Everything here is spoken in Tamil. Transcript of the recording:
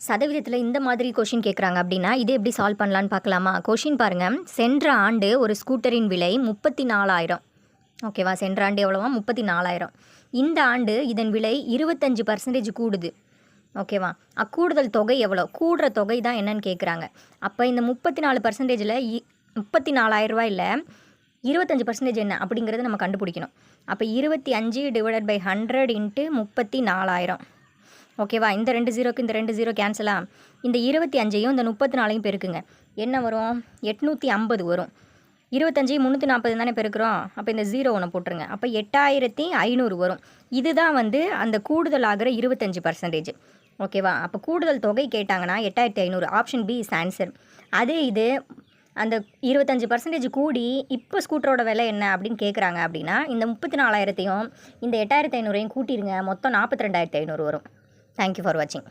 சதவீதத்தில் இந்த மாதிரி கொஷின் கேட்குறாங்க அப்படின்னா இது எப்படி சால்வ் பண்ணலான்னு பார்க்கலாமா? கொஷின் பாருங்கள். சென்ற ஆண்டு ஒரு ஸ்கூட்டரின் விலை 34,000. ஓகேவா? சென்ற ஆண்டு எவ்வளோவா? 34,000. இந்த ஆண்டு இதன் விலை 25% கூடுது. ஓகேவா? கூடுதல் தொகை எவ்வளோ? கூடுற தொகை தான் என்னன்னு கேட்குறாங்க. அப்போ இந்த 34%ல் 34,000 இல்லை 25% என்ன அப்படிங்கிறத நம்ம கண்டுபிடிக்கணும். அப்போ 25/100 × 34,000. ஓகேவா? இந்த 2 0க்கு இந்த 2 0 கேன்சலா? இந்த 25ஐயும் இந்த 34ஐயும் பெருக்குங்க. என்ன வரும்? 850 வரும். 25 340 தானே பெருக்கிறோம். அப்போ இந்த 0 ஒன்று போட்டுருங்க. அப்போ 8,500 வரும். இதுதான் அந்த கூடுதல் ஆகிற 25%. ஓகேவா? அப்போ கூடுதல் தொகை கேட்டாங்கன்னா 8,500. Option B is answer. அதே இது அந்த 25% கூடி இப்போ ஸ்கூட்டரோட விலை என்ன அப்படின்னு கேட்குறாங்க அப்படின்னா இந்த 34,000ஐயும் இந்த 8,500ஐயும் கூட்டிடுங்க. மொத்தம் 42,500 வரும். தேங்க்யூ ஃபார் வாட்சிங்.